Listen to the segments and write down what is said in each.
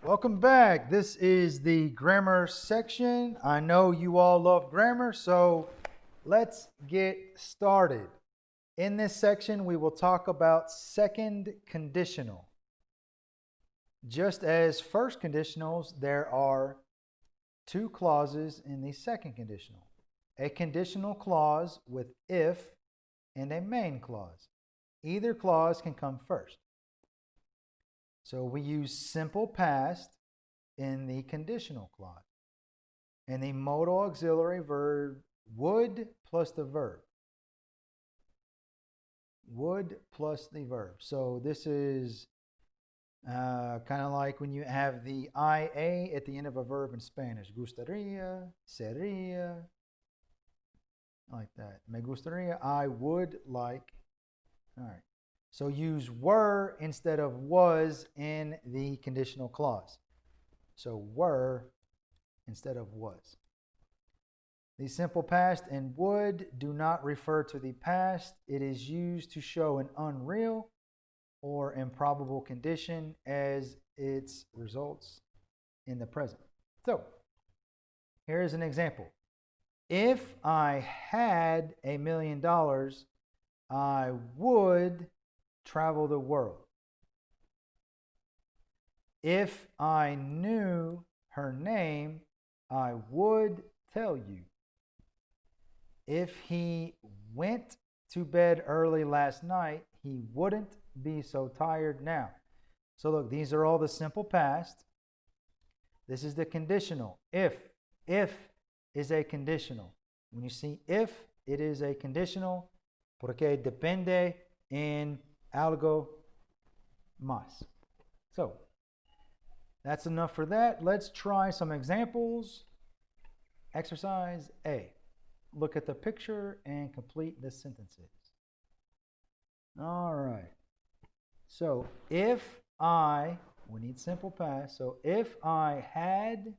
Welcome back. This is the grammar section. I know you all love grammar, so let's get started. In this section, we will talk about second conditional. Just as first conditionals, there are two clauses in the second conditional. A conditional clause with if and a main clause. Either clause can come first. So we use simple past in the conditional clause. And the modal auxiliary verb would plus the verb. Would plus the verb. So this is kind of like when you have the IA at the end of a verb in Spanish. Gustaría, sería, like that. Me gustaría, I would like. All right. So use were instead of was in the conditional clause. So were instead of was. The simple past and would do not refer to the past. It is used to show an unreal or improbable condition as its results in the present. So here is an example. If I had $1 million, I would travel the world. If I knew her name, I would tell you. If he went to bed early last night, he wouldn't be so tired now. So look, these are all the simple past. This is the conditional. If is a conditional. When you see if, it is a conditional porque depende en algo más. So that's enough for that. Let's try some examples. Exercise A. Look at the picture and complete the sentences. All right. So if I, we need simple past. So if I had,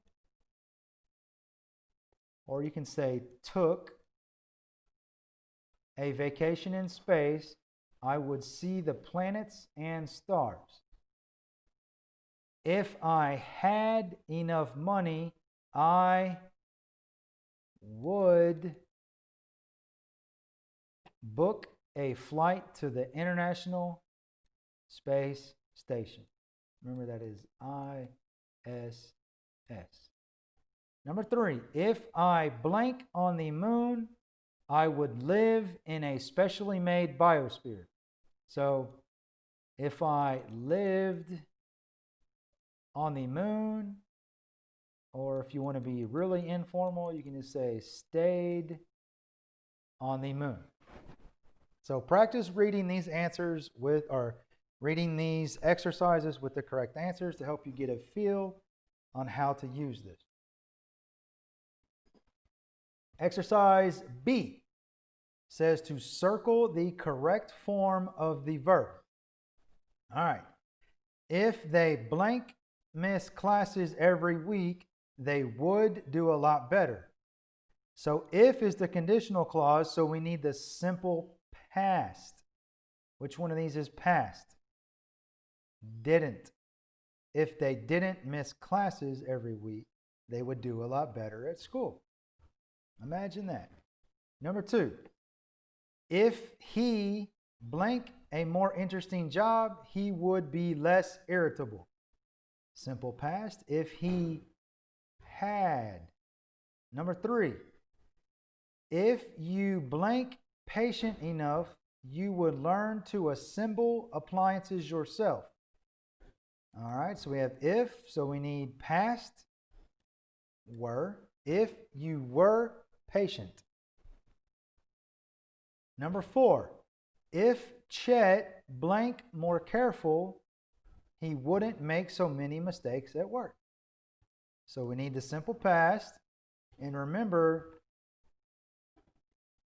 or you can say took, a vacation in space, I would see the planets and stars. If I had enough money, I would book a flight to the International Space Station. Remember, that is ISS. Number 3, if I blank on the moon, I would live in a specially made biosphere. So if I lived on the moon, or if you want to be really informal, you can just say stayed on the moon. So practice reading these answers with, or reading these exercises with the correct answers to help you get a feel on how to use this. Exercise B says to circle the correct form of the verb. All right. If they blank miss classes every week, they would do a lot better. So if is the conditional clause, so we need the simple past. Which one of these is past? Didn't. If they didn't miss classes every week, they would do a lot better at school. Imagine that. Number 2, if he blank a more interesting job, he would be less irritable. Simple past, if he had. Number 3, if you blank patient enough, you would learn to assemble appliances yourself. All right, so we have if, so we need past, were. If you were patient. Number 4, if Chet blank more careful, he wouldn't make so many mistakes at work. So we need the simple past. And remember,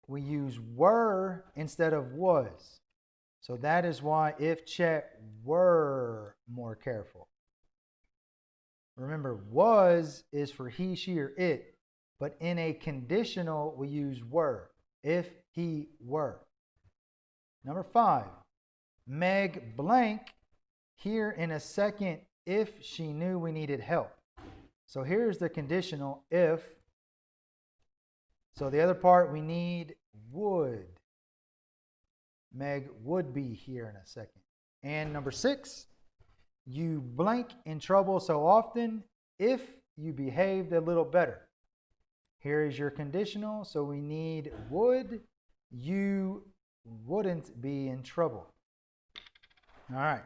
we use were instead of was. So that is why if Chet were more careful. Remember, was is for he, she, or it. But in a conditional, we use were. If he were. Number 5, Meg blank here in a second if she knew we needed help. So here's the conditional if. So the other part, we need would. Meg would be here in a second. And number 6, you blank in trouble so often if you behaved a little better. Here is your conditional. So we need would. You wouldn't be in trouble. All right.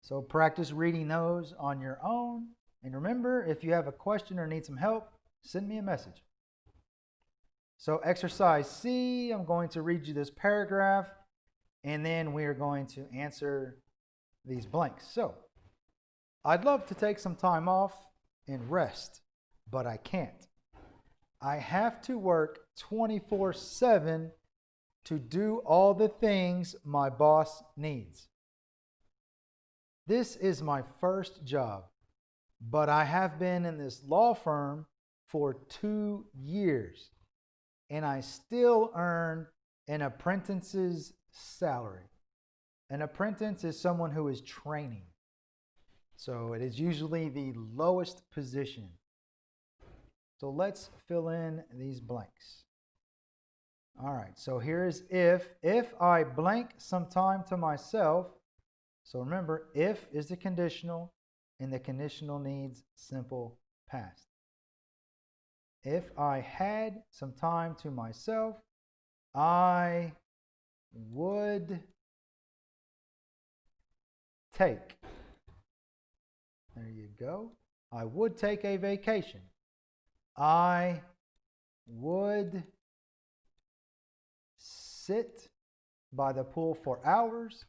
So practice reading those on your own. And remember, if you have a question or need some help, send me a message. So exercise C, I'm going to read you this paragraph, and then we are going to answer these blanks. So, I'd love to take some time off and rest, but I can't. I have to work 24/7 to do all the things my boss needs. This is my first job, but I have been in this law firm for 2 years, and I still earn an apprentice's salary. An apprentice is someone who is training. So it is usually the lowest position. So let's fill in these blanks. All right, so here's if I blank some time to myself. So remember, if is the conditional, and the conditional needs simple past. If I had some time to myself, I would take. There you go. I would take a vacation. I would sit by the pool for hours,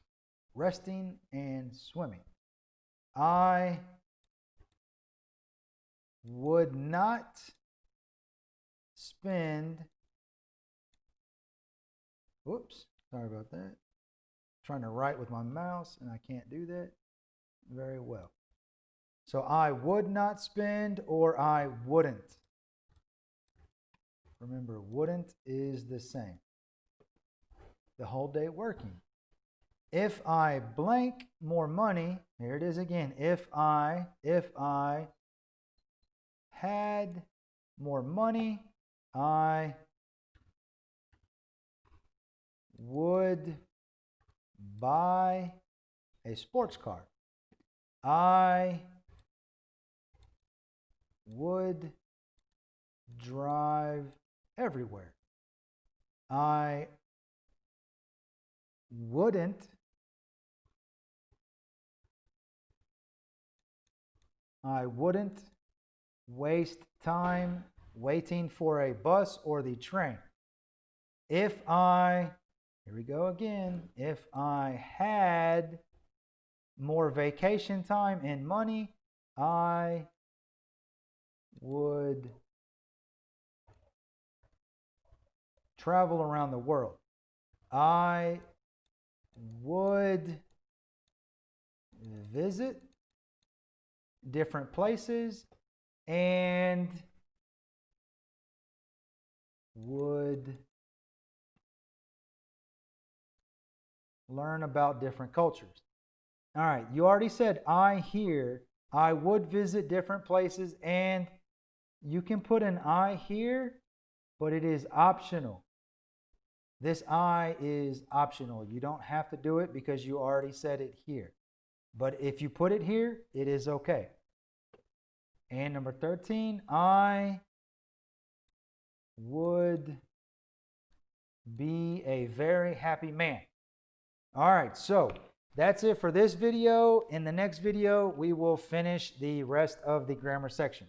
resting and swimming. I would not spend, whoops, sorry about that. I'm trying to write with my mouse and I can't do that very well. So I would not spend, or I wouldn't. Remember, wouldn't is the same. The whole day working. If I blank more money, here it is again. If I had more money, I would buy a sports car. I would drive everywhere. I wouldn't waste time waiting for a bus or the train. If I, here we go again, if I had more vacation time and money, I would travel around the world. I would visit different places and would learn about different cultures. All right, you already said I here. I would visit different places, and you can put an I here, but it is optional. This I is optional. You don't have to do it because you already said it here. But if you put it here, it is okay. And number 13, I would be a very happy man. All right, so that's it for this video. In the next video, we will finish the rest of the grammar section.